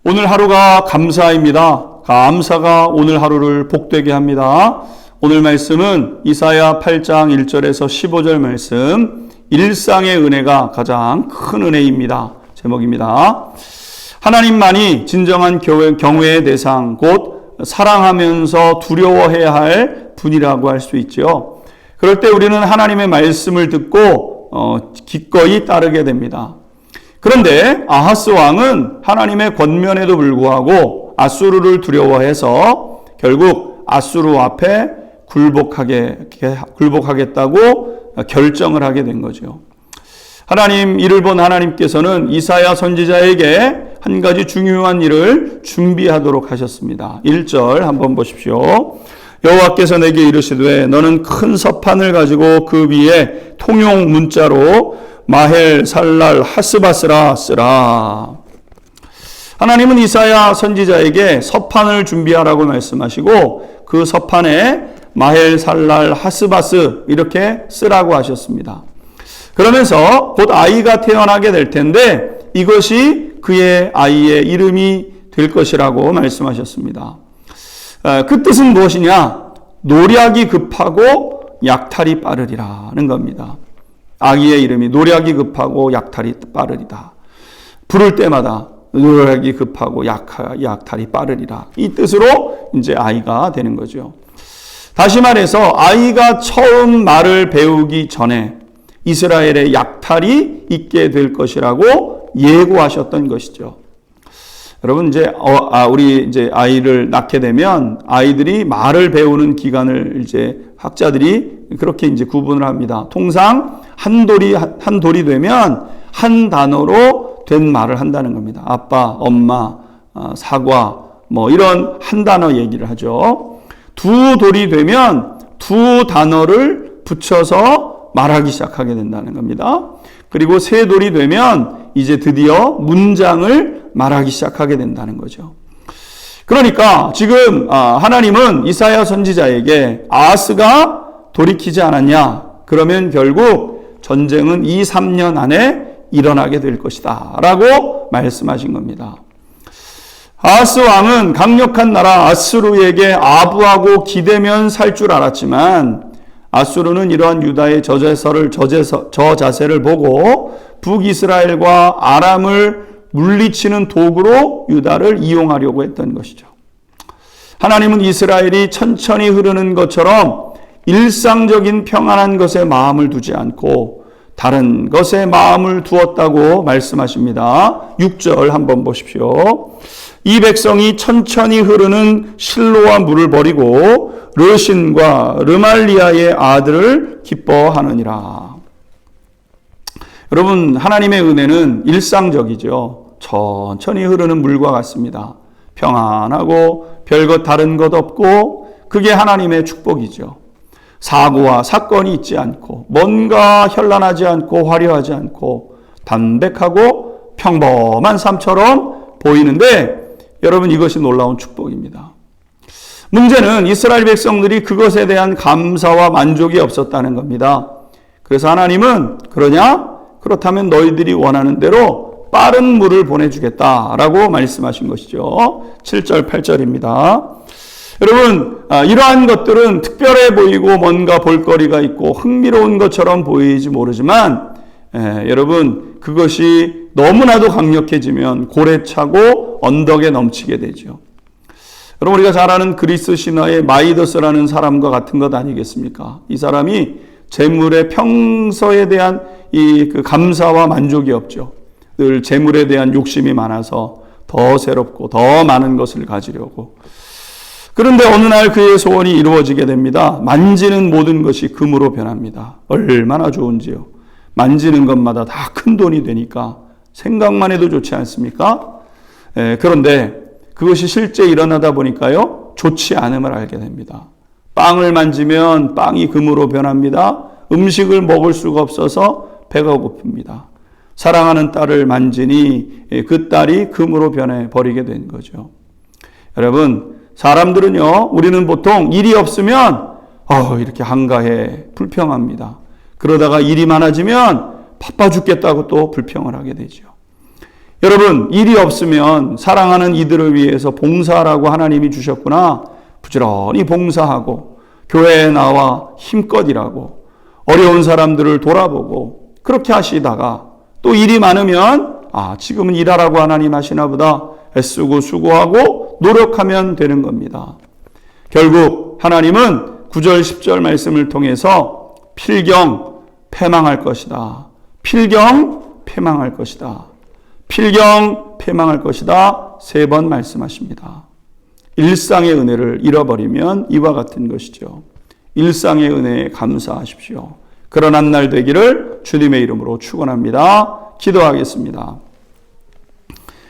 오늘 하루가 감사입니다. 감사가 오늘 하루를 복되게 합니다. 오늘 말씀은 이사야 8장 1절에서 15절 말씀, 일상의 은혜가 가장 큰 은혜입니다. 제목입니다. 하나님만이 진정한 경외의 대상, 곧 사랑하면서 두려워해야 할 분이라고 할 수 있죠. 그럴 때 우리는 하나님의 말씀을 듣고 기꺼이 따르게 됩니다. 그런데 아하스 왕은 하나님의 권면에도 불구하고 아수르를 두려워해서 결국 아수르 앞에 굴복하겠다고 결정을 하게 된 거죠. 이를 본 하나님께서는 이사야 선지자에게 한 가지 중요한 일을 준비하도록 하셨습니다. 1절 한번 보십시오. 여호와께서 내게 이르시되 너는 큰 서판을 가지고 그 위에 통용 문자로 마헬 살랄 하스바스라 쓰라. 하나님은 이사야 선지자에게 서판을 준비하라고 말씀하시고 그 서판에 마헬 살랄 하스바스 이렇게 쓰라고 하셨습니다. 그러면서 곧 아이가 태어나게 될 텐데 이것이 그의 아이의 이름이 될 것이라고 말씀하셨습니다. 그 뜻은 무엇이냐? 노략이 급하고 약탈이 빠르리라는 겁니다. 아기의 이름이 노략이 급하고 약탈이 빠르리다. 부를 때마다 노략이 급하고 약탈이 빠르리라. 이 뜻으로 이제 아이가 되는 거죠. 다시 말해서 아이가 처음 말을 배우기 전에 이스라엘의 약탈이 있게 될 것이라고 예고하셨던 것이죠. 여러분 우리 아이를 낳게 되면 아이들이 말을 배우는 기간을 학자들이 그렇게 구분을 합니다. 통상 한 돌이 되면 한 단어로 된 말을 한다는 겁니다. 아빠, 엄마, 사과, 이런 한 단어 얘기를 하죠. 두 돌이 되면 두 단어를 붙여서 말하기 시작하게 된다는 겁니다. 그리고 세 돌이 되면 이제 드디어 문장을 말하기 시작하게 된다는 거죠. 그러니까 지금 하나님은 이사야 선지자에게 아하스가 돌이키지 않았냐? 그러면 결국 전쟁은 2-3년 안에 일어나게 될 것이다 라고 말씀하신 겁니다. 아하스 왕은 강력한 나라 아수르에게 아부하고 기대면 살 줄 알았지만 아수르는 이러한 유다의 저자세를 보고 북이스라엘과 아람을 물리치는 도구로 유다를 이용하려고 했던 것이죠. 하나님은 이스라엘이 천천히 흐르는 것처럼 일상적인 평안한 것에 마음을 두지 않고 다른 것에 마음을 두었다고 말씀하십니다. 6절 한번 보십시오. 이 백성이 천천히 흐르는 실로와 물을 버리고 르신과 르말리아의 아들을 기뻐하느니라. 여러분, 하나님의 은혜는 일상적이죠. 천천히 흐르는 물과 같습니다. 평안하고 별것 다른 것 없고 그게 하나님의 축복이죠. 사고와 사건이 있지 않고 뭔가 현란하지 않고 화려하지 않고 담백하고 평범한 삶처럼 보이는데 여러분 이것이 놀라운 축복입니다. 문제는 이스라엘 백성들이 그것에 대한 감사와 만족이 없었다는 겁니다. 그래서 하나님은 그렇다면 너희들이 원하는 대로 빠른 물을 보내주겠다라고 말씀하신 것이죠. 7절 8절입니다. 여러분 이러한 것들은 특별해 보이고 뭔가 볼거리가 있고 흥미로운 것처럼 보이지 모르지만 여러분 그것이 너무나도 강력해지면 고래 차고 언덕에 넘치게 되죠. 여러분 우리가 잘 아는 그리스 신화의 마이더스라는 사람과 같은 것 아니겠습니까? 이 사람이 재물의 평서에 대한 그 감사와 만족이 없죠. 늘 재물에 대한 욕심이 많아서 더 새롭고 더 많은 것을 가지려고. 그런데 어느 날 그의 소원이 이루어지게 됩니다. 만지는 모든 것이 금으로 변합니다. 얼마나 좋은지요. 만지는 것마다 다 큰 돈이 되니까 생각만 해도 좋지 않습니까? 그런데 그것이 실제 일어나다 보니까요. 좋지 않음을 알게 됩니다. 빵을 만지면 빵이 금으로 변합니다. 음식을 먹을 수가 없어서 배가 고픕니다. 사랑하는 딸을 만지니 그 딸이 금으로 변해버리게 된 거죠. 여러분 사람들은요. 우리는 보통 일이 없으면 이렇게 한가해 불평합니다. 그러다가 일이 많아지면 바빠 죽겠다고 또 불평을 하게 되죠. 여러분, 일이 없으면 사랑하는 이들을 위해서 봉사라고 하나님이 주셨구나. 부지런히 봉사하고 교회에 나와 힘껏 일하고 어려운 사람들을 돌아보고 그렇게 하시다가 또 일이 많으면 지금은 일하라고 하나님 하시나 보다. 애쓰고 수고하고 노력하면 되는 겁니다. 결국 하나님은 9절 10절 말씀을 통해서 필경 패망할 것이다. 필경 패망할 것이다. 필경 패망할 것이다. 3번 말씀하십니다. 일상의 은혜를 잃어버리면 이와 같은 것이죠. 일상의 은혜에 감사하십시오. 그런 한 날 되기를 주님의 이름으로 축원합니다. 기도하겠습니다.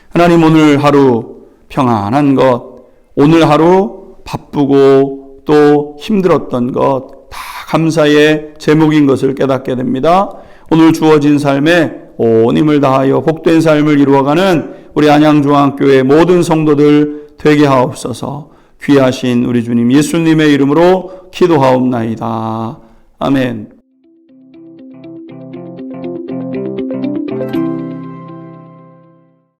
하나님, 오늘 하루 평안한 것, 오늘 하루 바쁘고 또 힘들었던 것 다 감사의 제목인 것을 깨닫게 됩니다. 오늘 주어진 삶에 온 힘을 다하여 복된 삶을 이루어가는 우리 안양중앙교회 모든 성도들 되게 하옵소서. 귀하신 우리 주님 예수님의 이름으로 기도하옵나이다. 아멘.